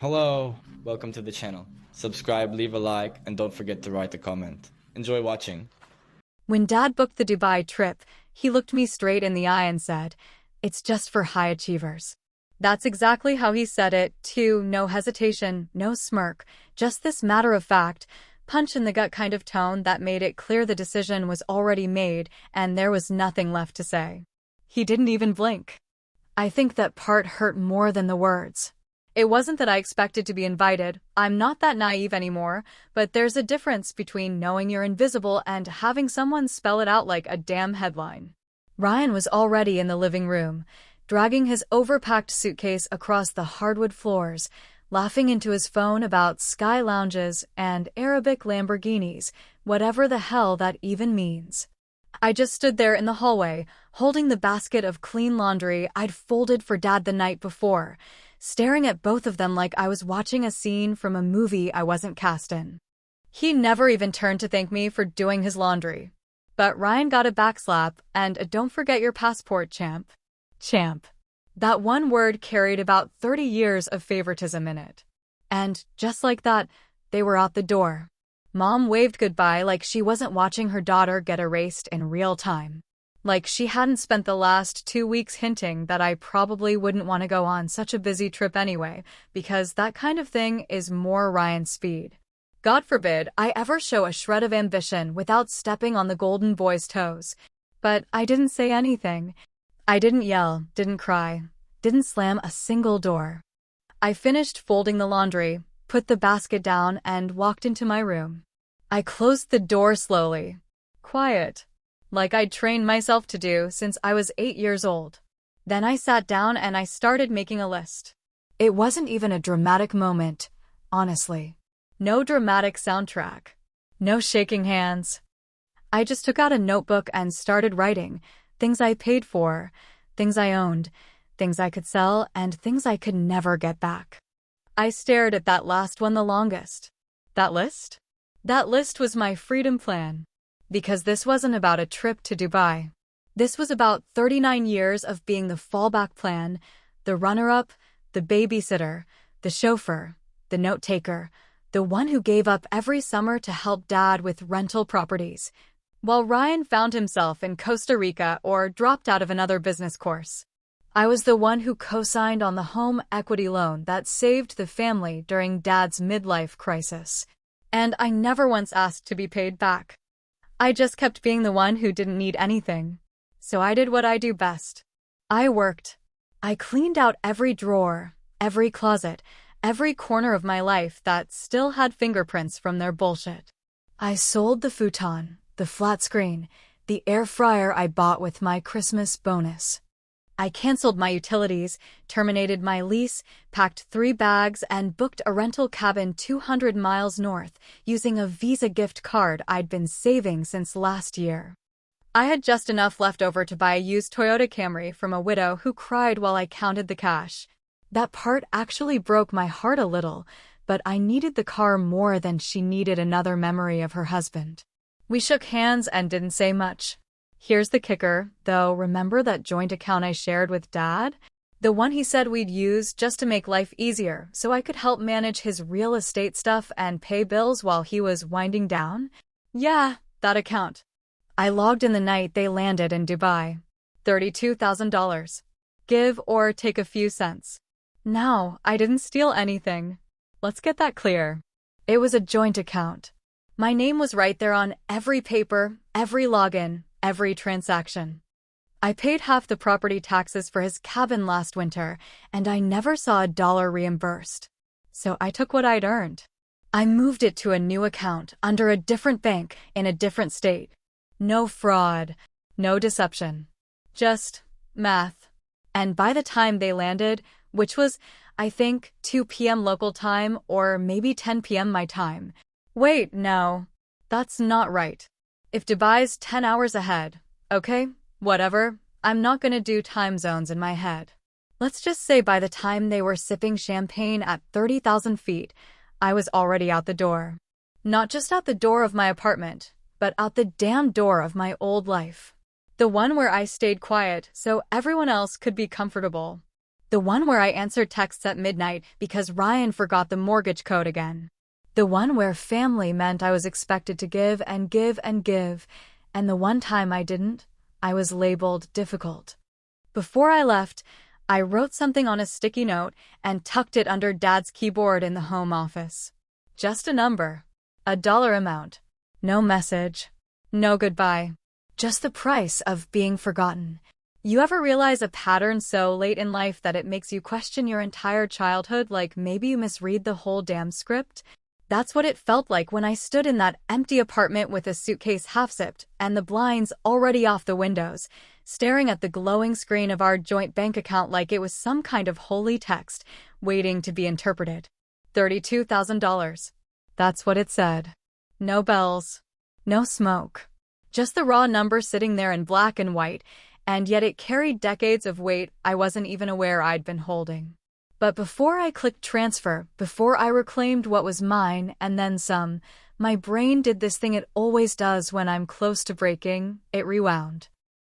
Hello, welcome to the channel. Subscribe, leave a like, and don't forget to write a comment. Enjoy watching. When Dad booked the Dubai trip, he looked me straight in the eye and said, "It's just for high achievers." That's exactly how he said it, too. No hesitation, no smirk, just this matter-of-fact, punch-in-the-gut kind of tone that made it clear the decision was already made and there was nothing left to say. He didn't even blink. I think that part hurt more than the words. It wasn't that I expected to be invited. I'm not that naive anymore, but there's a difference between knowing you're invisible and having someone spell it out like a damn headline. Ryan was already in the living room, dragging his overpacked suitcase across the hardwood floors, laughing into his phone about sky lounges and Arabic Lamborghinis, whatever the hell that even means. I just stood there in the hallway, holding the basket of clean laundry I'd folded for Dad the night before, staring at both of them like I was watching a scene from a movie I wasn't cast in. He never even turned to thank me for doing his laundry. But Ryan got a backslap and a "don't forget your passport, champ." Champ. That one word carried about 30 years of favoritism in it. And, just like that, they were out the door. Mom waved goodbye like she wasn't watching her daughter get erased in real time. Like she hadn't spent the last 2 weeks hinting that I probably wouldn't want to go on such a busy trip anyway, because that kind of thing is more Ryan's speed. God forbid I ever show a shred of ambition without stepping on the golden boy's toes. But I didn't say anything. I didn't yell, didn't cry, didn't slam a single door. I finished folding the laundry, put the basket down, and walked into my room. I closed the door slowly. Quiet. Like I'd trained myself to do since I was 8 years old. Then I sat down and I started making a list. It wasn't even a dramatic moment, honestly. No dramatic soundtrack. No shaking hands. I just took out a notebook and started writing. Things I paid for, things I owned, things I could sell, and things I could never get back. I stared at that last one the longest. That list? That list was my freedom plan. Because this wasn't about a trip to Dubai. This was about 39 years of being the fallback plan, the runner-up, the babysitter, the chauffeur, the note-taker, the one who gave up every summer to help Dad with rental properties, while Ryan found himself in Costa Rica or dropped out of another business course. I was the one who co-signed on the home equity loan that saved the family during Dad's midlife crisis. And I never once asked to be paid back. I just kept being the one who didn't need anything. So I did what I do best. I worked. I cleaned out every drawer, every closet, every corner of my life that still had fingerprints from their bullshit. I sold the futon, the flat screen, the air fryer I bought with my Christmas bonus. I canceled my utilities, terminated my lease, packed 3 bags, and booked a rental cabin 200 miles north using a Visa gift card I'd been saving since last year. I had just enough left over to buy a used Toyota Camry from a widow who cried while I counted the cash. That part actually broke my heart a little, but I needed the car more than she needed another memory of her husband. We shook hands and didn't say much. Here's the kicker, though. Remember that joint account I shared with Dad? The one he said we'd use just to make life easier so I could help manage his real estate stuff and pay bills while he was winding down? Yeah, that account. I logged in the night they landed in Dubai. $32,000. Give or take a few cents. No, I didn't steal anything. Let's get that clear. It was a joint account. My name was right there on every paper, every login, every transaction. I paid half the property taxes for his cabin last winter, and I never saw a dollar reimbursed. So I took what I'd earned. I moved it to a new account under a different bank in a different state. No fraud, no deception. Just math. And by the time they landed, which was, I think, 2 p.m. local time or maybe 10 p.m. my time. Wait, no. That's not right. If Dubai's 10 hours ahead, okay, whatever, I'm not gonna do time zones in my head. Let's just say by the time they were sipping champagne at 30,000 feet, I was already out the door. Not just out the door of my apartment, but out the damn door of my old life. The one where I stayed quiet so everyone else could be comfortable. The one where I answered texts at midnight because Ryan forgot the mortgage code again. The one where family meant I was expected to give and give and give, and the one time I didn't, I was labeled difficult. Before I left, I wrote something on a sticky note and tucked it under Dad's keyboard in the home office. Just a number. A dollar amount. No message. No goodbye. Just the price of being forgotten. You ever realize a pattern so late in life that it makes you question your entire childhood, like maybe you misread the whole damn script? That's what it felt like when I stood in that empty apartment with a suitcase half-zipped and the blinds already off the windows, staring at the glowing screen of our joint bank account like it was some kind of holy text waiting to be interpreted. $32,000. That's what it said. No bells. No smoke. Just the raw number sitting there in black and white, and yet it carried decades of weight I wasn't even aware I'd been holding. But before I clicked transfer, before I reclaimed what was mine and then some, my brain did this thing it always does when I'm close to breaking. It rewound.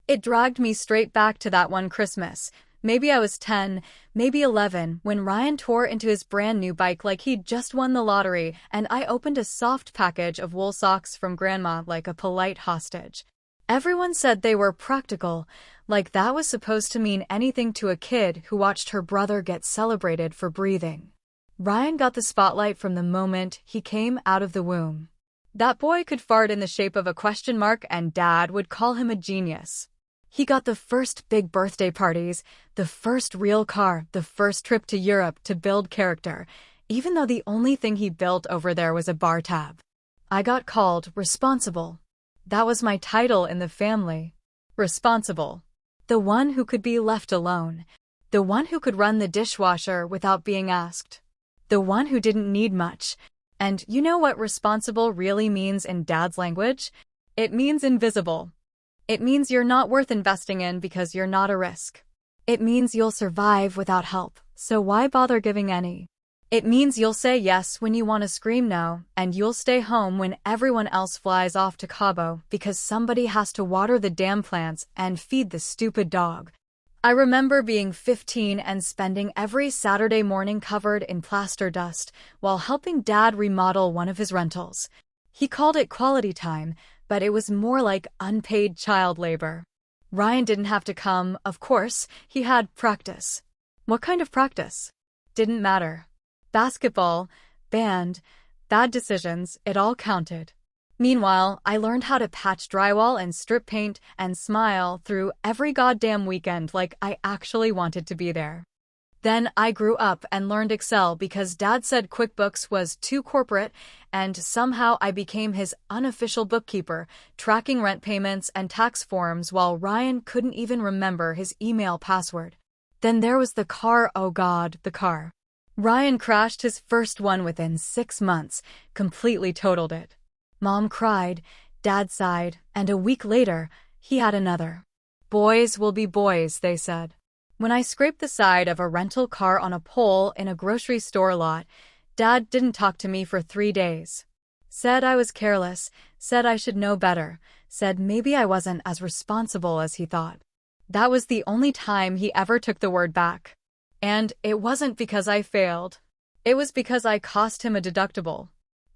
It dragged me straight back to that one Christmas. Maybe I was 10, maybe 11, when Ryan tore into his brand new bike like he'd just won the lottery, and I opened a soft package of wool socks from Grandma like a polite hostage. Everyone said they were practical, like that was supposed to mean anything to a kid who watched her brother get celebrated for breathing. Ryan got the spotlight from the moment he came out of the womb. That boy could fart in the shape of a question mark and Dad would call him a genius. He got the first big birthday parties, the first real car, the first trip to Europe to build character, even though the only thing he built over there was a bar tab. I got called responsible. That was my title in the family. Responsible. The one who could be left alone. The one who could run the dishwasher without being asked. The one who didn't need much. And you know what responsible really means in Dad's language? It means invisible. It means you're not worth investing in because you're not a risk. It means you'll survive without help, so why bother giving any? It means you'll say yes when you want to scream no, and you'll stay home when everyone else flies off to Cabo because somebody has to water the damn plants and feed the stupid dog. I remember being 15 and spending every Saturday morning covered in plaster dust while helping Dad remodel one of his rentals. He called it quality time, but it was more like unpaid child labor. Ryan didn't have to come, of course, he had practice. What kind of practice? Didn't matter. Basketball, band, bad decisions, it all counted. Meanwhile, I learned how to patch drywall and strip paint and smile through every goddamn weekend like I actually wanted to be there. Then I grew up and learned Excel because Dad said QuickBooks was too corporate, and somehow I became his unofficial bookkeeper, tracking rent payments and tax forms while Ryan couldn't even remember his email password. Then there was the car, oh God, the car. Ryan crashed his first one within 6 months, completely totaled it. Mom cried, Dad sighed, and a week later, he had another. Boys will be boys, they said. When I scraped the side of a rental car on a pole in a grocery store lot, Dad didn't talk to me for 3 days. Said I was careless, said I should know better, said maybe I wasn't as responsible as he thought. That was the only time he ever took the word back. And it wasn't because I failed. It was because I cost him a deductible.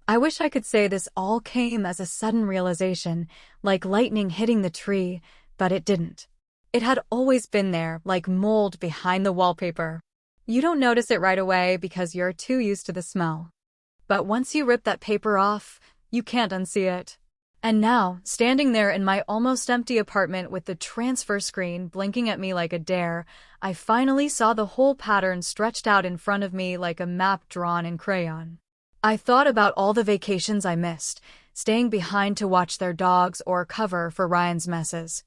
I wish I could say this all came as a sudden realization, like lightning hitting the tree, but it didn't. It had always been there, like mold behind the wallpaper. You don't notice it right away because you're too used to the smell. But once you rip that paper off, you can't unsee it. And now, standing there in my almost empty apartment with the transfer screen blinking at me like a dare, I finally saw the whole pattern stretched out in front of me like a map drawn in crayon. I thought about all the vacations I missed, staying behind to watch their dogs or cover for Ryan's messes.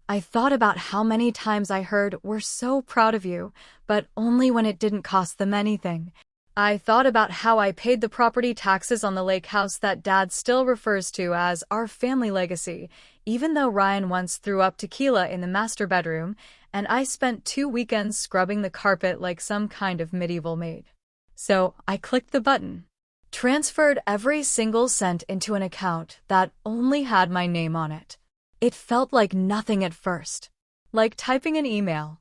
I thought about how many times I heard, "We're so proud of you," but only when it didn't cost them anything. I thought about how I paid the property taxes on the lake house that Dad still refers to as our family legacy, even though Ryan once threw up tequila in the master bedroom, and I spent 2 weekends scrubbing the carpet like some kind of medieval maid. So I clicked the button, transferred every single cent into an account that only had my name on it. It felt like nothing at first. Like typing an email.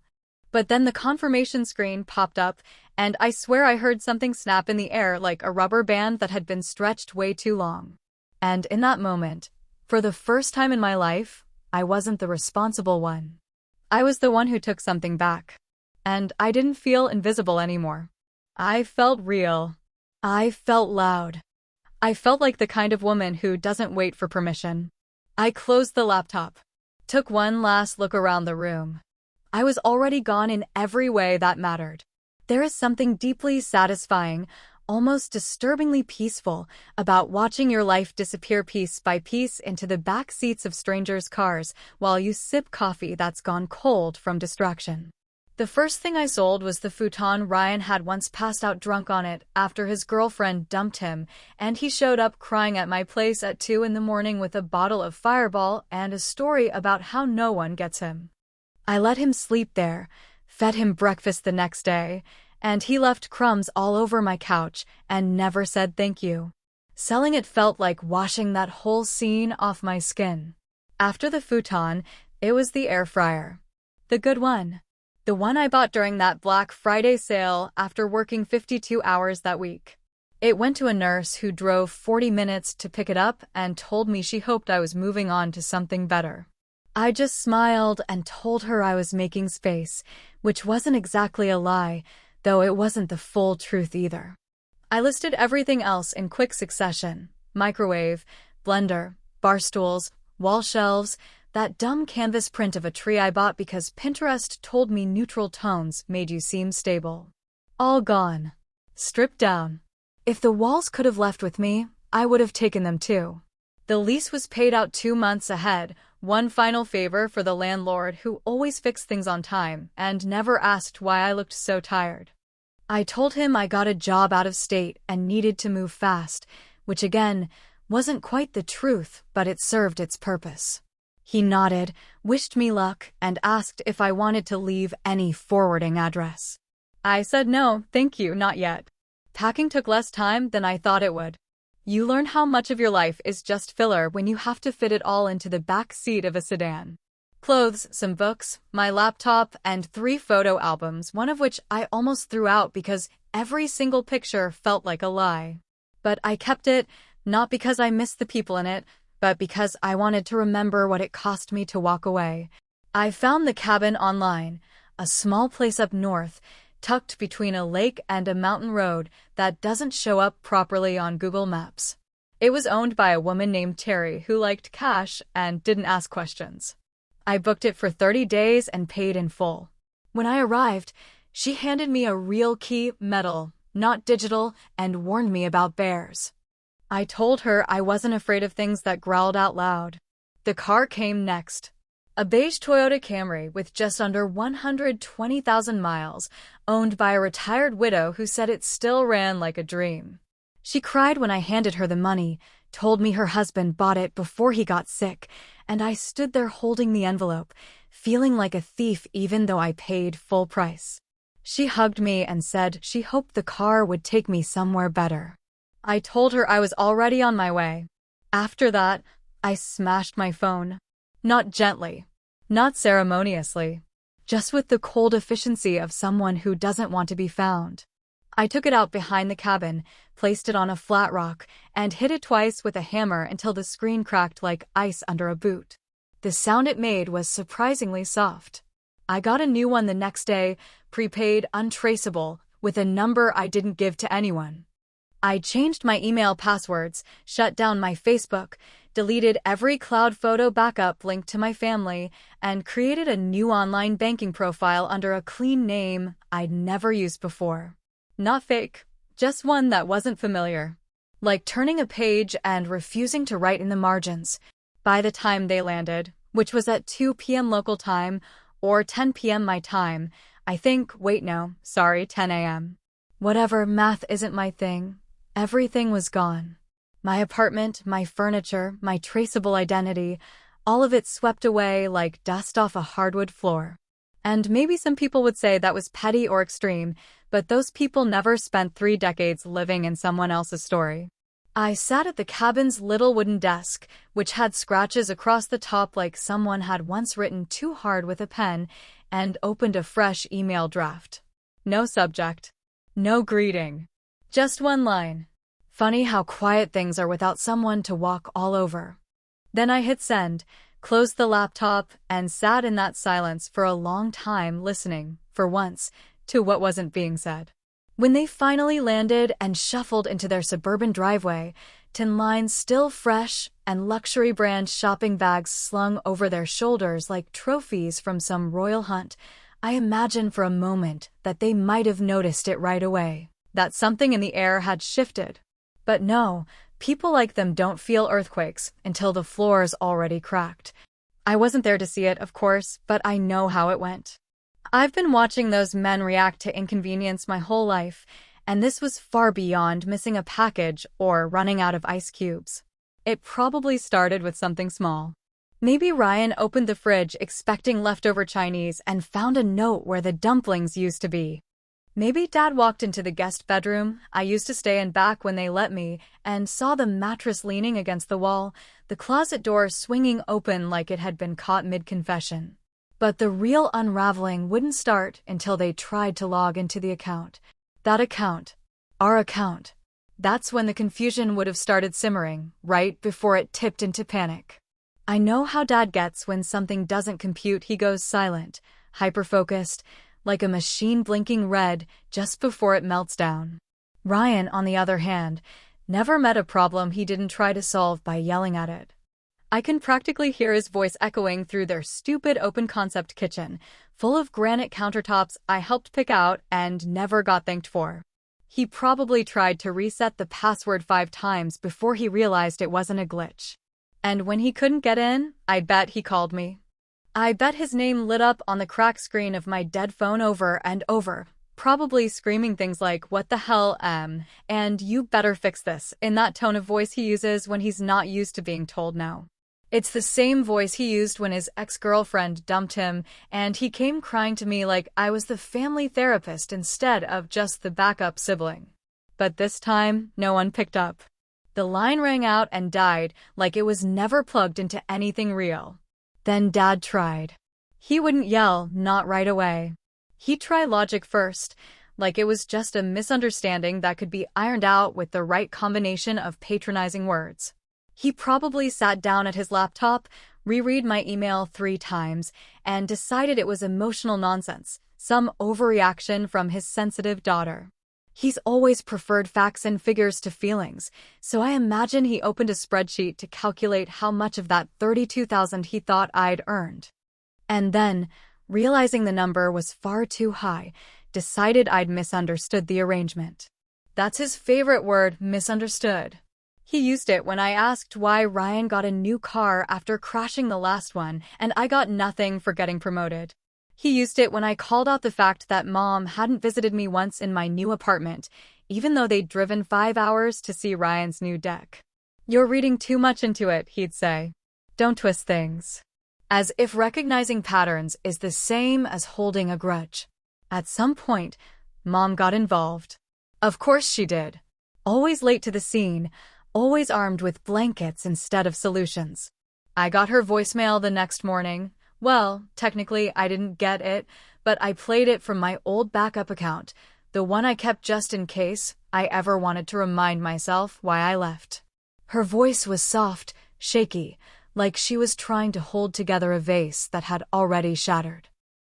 But then the confirmation screen popped up, and I swear I heard something snap in the air like a rubber band that had been stretched way too long. And in that moment, for the first time in my life, I wasn't the responsible one. I was the one who took something back. And I didn't feel invisible anymore. I felt real. I felt loud. I felt like the kind of woman who doesn't wait for permission. I closed the laptop. Took one last look around the room. I was already gone in every way that mattered. There is something deeply satisfying, almost disturbingly peaceful, about watching your life disappear piece by piece into the back seats of strangers' cars while you sip coffee that's gone cold from distraction. The first thing I sold was the futon Ryan had once passed out drunk on it after his girlfriend dumped him, and he showed up crying at my place at 2 a.m. with a bottle of Fireball and a story about how no one gets him. I let him sleep there, fed him breakfast the next day, and he left crumbs all over my couch and never said thank you. Selling it felt like washing that whole scene off my skin. After the futon, it was the air fryer. The good one. The one I bought during that Black Friday sale after working 52 hours that week. It went to a nurse who drove 40 minutes to pick it up and told me she hoped I was moving on to something better. I just smiled and told her I was making space, which wasn't exactly a lie, though it wasn't the full truth either. I listed everything else in quick succession: microwave, blender, bar stools, wall shelves, that dumb canvas print of a tree I bought because Pinterest told me neutral tones made you seem stable. All gone. Stripped down. If the walls could have left with me, I would have taken them too. The lease was paid out 2 months ahead, one final favor for the landlord who always fixed things on time and never asked why I looked so tired. I told him I got a job out of state and needed to move fast, which again, wasn't quite the truth, but it served its purpose. He nodded, wished me luck, and asked if I wanted to leave any forwarding address. I said no, thank you, not yet. Packing took less time than I thought it would. You learn how much of your life is just filler when you have to fit it all into the back seat of a sedan. Clothes, some books, my laptop, and 3 photo albums, one of which I almost threw out because every single picture felt like a lie. But I kept it, not because I missed the people in it, but because I wanted to remember what it cost me to walk away. I found the cabin online, a small place up north, tucked between a lake and a mountain road that doesn't show up properly on Google Maps. It was owned by a woman named Terry who liked cash and didn't ask questions. I booked it for 30 days and paid in full. When I arrived, she handed me a real key, metal, not digital, and warned me about bears. I told her I wasn't afraid of things that growled out loud. The car came next. A beige Toyota Camry with just under 120,000 miles, owned by a retired widow who said it still ran like a dream. She cried when I handed her the money, told me her husband bought it before he got sick, and I stood there holding the envelope, feeling like a thief even though I paid full price. She hugged me and said she hoped the car would take me somewhere better. I told her I was already on my way. After that, I smashed my phone. Not gently, not ceremoniously, just with the cold efficiency of someone who doesn't want to be found. I took it out behind the cabin, placed it on a flat rock, and hit it twice with a hammer until the screen cracked like ice under a boot. The sound it made was surprisingly soft. I got a new one the next day, prepaid, untraceable, with a number I didn't give to anyone. I changed my email passwords, shut down my Facebook, deleted every cloud photo backup linked to my family, and created a new online banking profile under a clean name I'd never used before. Not fake, just one that wasn't familiar. Like turning a page and refusing to write in the margins. By the time they landed, which was at 2 p.m. local time, or 10 p.m. my time, 10 a.m. Whatever, math isn't my thing. Everything was gone. My apartment, my furniture, my traceable identity, all of it swept away like dust off a hardwood floor. And maybe some people would say that was petty or extreme, but those people never spent 3 decades living in someone else's story. I sat at the cabin's little wooden desk, which had scratches across the top like someone had once written too hard with a pen, and opened a fresh email draft. No subject. No greeting. Just one line. Funny how quiet things are without someone to walk all over. Then I hit send, closed the laptop, and sat in that silence for a long time listening, for once, to what wasn't being said. When they finally landed and shuffled into their suburban driveway, tin lines still fresh and luxury brand shopping bags slung over their shoulders like trophies from some royal hunt, I imagined for a moment that they might have noticed it right away, that something in the air had shifted. But no, people like them don't feel earthquakes until the floor's already cracked. I wasn't there to see it, of course, but I know how it went. I've been watching those men react to inconvenience my whole life, and this was far beyond missing a package or running out of ice cubes. It probably started with something small. Maybe Ryan opened the fridge expecting leftover Chinese and found a note where the dumplings used to be. Maybe Dad walked into the guest bedroom I used to stay in back when they let me and saw the mattress leaning against the wall, the closet door swinging open like it had been caught mid-confession. But the real unraveling wouldn't start until they tried to log into the account. That account. Our account. That's when the confusion would have started simmering, right before it tipped into panic. I know how Dad gets when something doesn't compute. He goes silent, hyper-focused, like a machine blinking red just before it melts down. Ryan, on the other hand, never met a problem he didn't try to solve by yelling at it. I can practically hear his voice echoing through their stupid open-concept kitchen, full of granite countertops I helped pick out and never got thanked for. He probably tried to reset the password 5 times before he realized it wasn't a glitch. And when he couldn't get in, I bet he called me. I bet his name lit up on the cracked screen of my dead phone over and over, probably screaming things like, "What the hell, and you better fix this," in that tone of voice he uses when he's not used to being told no. It's the same voice he used when his ex-girlfriend dumped him, and he came crying to me like I was the family therapist instead of just the backup sibling. But this time, no one picked up. The line rang out and died like it was never plugged into anything real. Then Dad tried. He wouldn't yell, not right away. He'd try logic first, like it was just a misunderstanding that could be ironed out with the right combination of patronizing words. He probably sat down at his laptop, reread my email 3 times, and decided it was emotional nonsense, some overreaction from his sensitive daughter. He's always preferred facts and figures to feelings, so I imagine he opened a spreadsheet to calculate how much of that $32,000 he thought I'd earned. And then, realizing the number was far too high, decided I'd misunderstood the arrangement. That's his favorite word, misunderstood. He used it when I asked why Ryan got a new car after crashing the last one, and I got nothing for getting promoted. He used it when I called out the fact that Mom hadn't visited me once in my new apartment, even though they'd driven 5 hours to see Ryan's new deck. "You're reading too much into it," he'd say. "Don't twist things." As if recognizing patterns is the same as holding a grudge. At some point, Mom got involved. Of course she did. Always late to the scene, always armed with blankets instead of solutions. I got her voicemail the next morning. Well, technically I didn't get it, but I played it from my old backup account, the one I kept just in case I ever wanted to remind myself why I left. Her voice was soft, shaky, like she was trying to hold together a vase that had already shattered.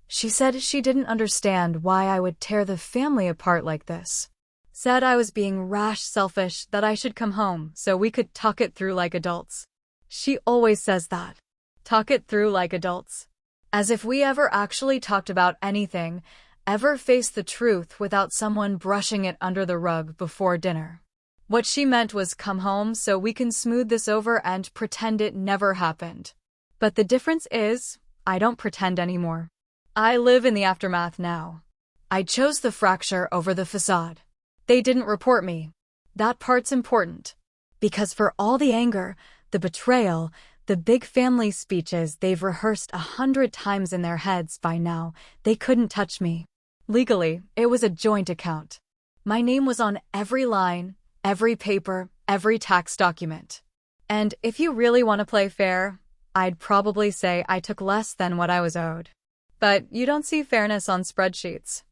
She said she didn't understand why I would tear the family apart like this. Said I was being rash, selfish, that I should come home so we could talk it through like adults. She always says that. Talk it through like adults. As if we ever actually talked about anything, ever faced the truth without someone brushing it under the rug before dinner. What she meant was come home so we can smooth this over and pretend it never happened. But the difference is, I don't pretend anymore. I live in the aftermath now. I chose the fracture over the facade. They didn't report me. That part's important. Because for all the anger, the betrayal, the big family speeches they've rehearsed 100 times in their heads by now, they couldn't touch me. Legally, it was a joint account. My name was on every line, every paper, every tax document. And if you really want to play fair, I'd probably say I took less than what I was owed. But you don't see fairness on spreadsheets.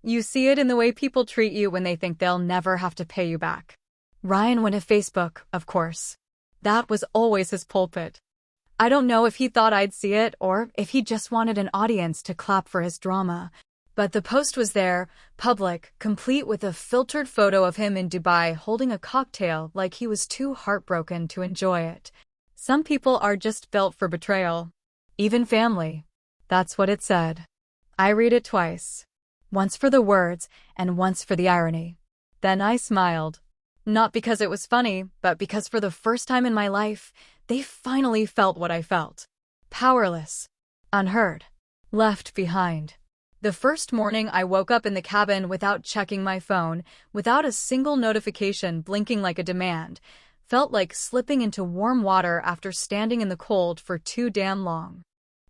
You see it in the way people treat you when they think they'll never have to pay you back. Ryan went to Facebook, of course. That was always his pulpit. I don't know if he thought I'd see it or if he just wanted an audience to clap for his drama. But the post was there, public, complete with a filtered photo of him in Dubai holding a cocktail like he was too heartbroken to enjoy it. Some people are just built for betrayal. Even family. That's what it said. I read it twice. Once for the words and once for the irony. Then I smiled. Not because it was funny, but because for the first time in my life, they finally felt what I felt. Powerless. Unheard. Left behind. The first morning I woke up in the cabin without checking my phone, without a single notification blinking like a demand, felt like slipping into warm water after standing in the cold for too damn long.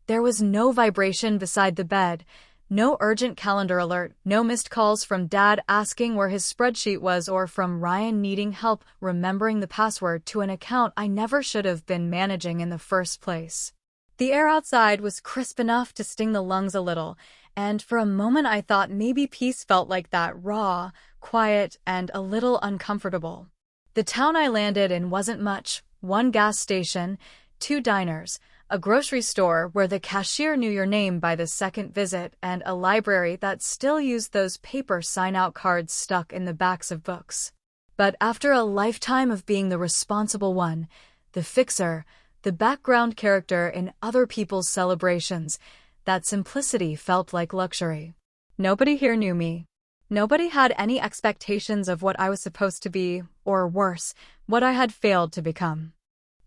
There was no vibration beside the bed, no urgent calendar alert, no missed calls from Dad asking where his spreadsheet was or from Ryan needing help remembering the password to an account I never should have been managing in the first place. The air outside was crisp enough to sting the lungs a little, and for a moment I thought maybe peace felt like that, raw, quiet, and a little uncomfortable. The town I landed in wasn't much: one gas station, 2 diners, a grocery store where the cashier knew your name by the second visit, and a library that still used those paper sign-out cards stuck in the backs of books. But after a lifetime of being the responsible one, the fixer, the background character in other people's celebrations, that simplicity felt like luxury. Nobody here knew me. Nobody had any expectations of what I was supposed to be, or worse, what I had failed to become.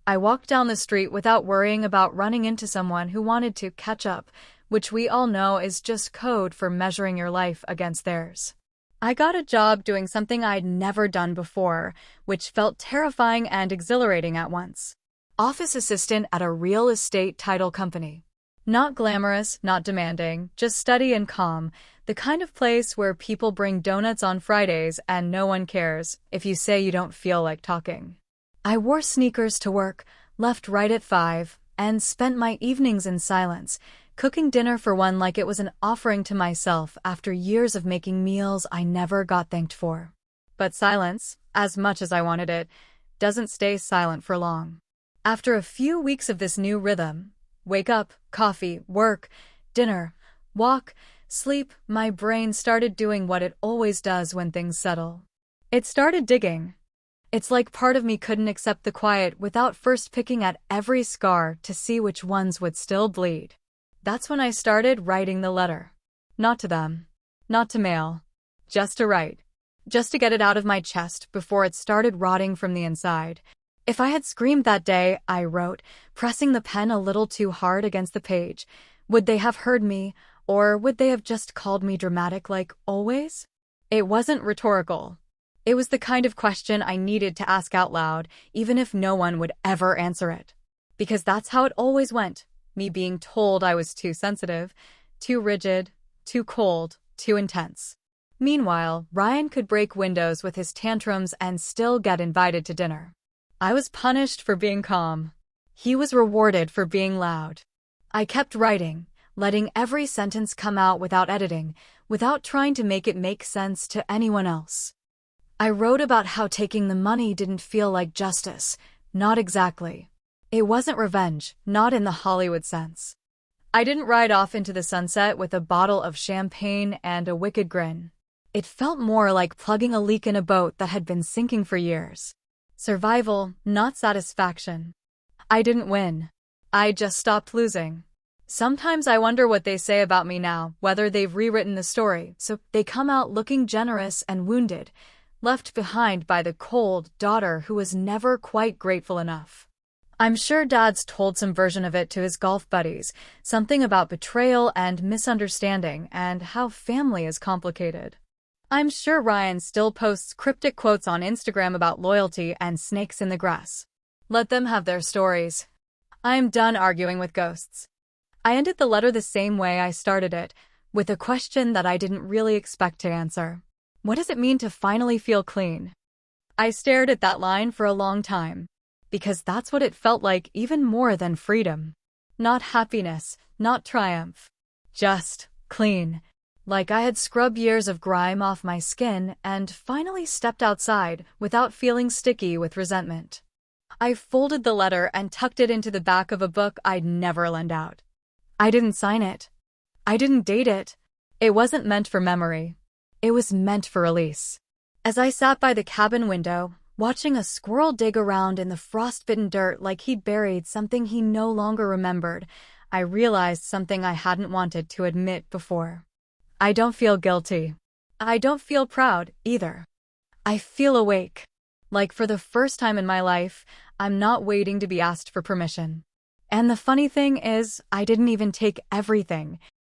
I walked down the street without worrying about running into someone who wanted to catch up, which we all know is just code for measuring your life against theirs. I got a job doing something I'd never done before, which felt terrifying and exhilarating at once. Office assistant at a real estate title company. Not glamorous, not demanding, just steady and calm, the kind of place where people bring donuts on Fridays and no one cares if you say you don't feel like talking. I wore sneakers to work, left right at 5, and spent my evenings in silence, cooking dinner for one like it was an offering to myself after years of making meals I never got thanked for. But silence, as much as I wanted it, doesn't stay silent for long. After a few weeks of this new rhythm, wake up, coffee, work, dinner, walk, sleep, my brain started doing what it always does when things settle. It started digging. It's like part of me couldn't accept the quiet without first picking at every scar to see which ones would still bleed. That's when I started writing the letter. Not to them. Not to mail. Just to write. Just to get it out of my chest before it started rotting from the inside. If I had screamed that day, I wrote, pressing the pen a little too hard against the page, would they have heard me, or would they have just called me dramatic like always? It wasn't rhetorical. It was the kind of question I needed to ask out loud, even if no one would ever answer it. Because that's how it always went, me being told I was too sensitive, too rigid, too cold, too intense. Meanwhile, Ryan could break windows with his tantrums and still get invited to dinner. I was punished for being calm. He was rewarded for being loud. I kept writing, letting every sentence come out without editing, without trying to make it make sense to anyone else. I wrote about how taking the money didn't feel like justice. Not exactly. It wasn't revenge, not in the Hollywood sense. I didn't ride off into the sunset with a bottle of champagne and a wicked grin. It felt more like plugging a leak in a boat that had been sinking for years. Survival, not satisfaction. I didn't win. I just stopped losing. Sometimes I wonder what they say about me now, whether they've rewritten the story, so they come out looking generous and wounded, left behind by the cold daughter who was never quite grateful enough. I'm sure Dad's told some version of it to his golf buddies, something about betrayal and misunderstanding and how family is complicated. I'm sure Ryan still posts cryptic quotes on Instagram about loyalty and snakes in the grass. Let them have their stories. I'm done arguing with ghosts. I ended the letter the same way I started it, with a question that I didn't really expect to answer. What does it mean to finally feel clean? I stared at that line for a long time, because that's what it felt like, even more than freedom. Not happiness, not triumph. Just clean. Like I had scrubbed years of grime off my skin and finally stepped outside without feeling sticky with resentment. I folded the letter and tucked it into the back of a book I'd never lend out. I didn't sign it. I didn't date it. It wasn't meant for memory. It was meant for release. As I sat by the cabin window, watching a squirrel dig around in the frost-bitten dirt like he'd buried something he no longer remembered, I realized something I hadn't wanted to admit before. I don't feel guilty. I don't feel proud, either. I feel awake. Like for the first time in my life, I'm not waiting to be asked for permission. And the funny thing is, I didn't even take everything.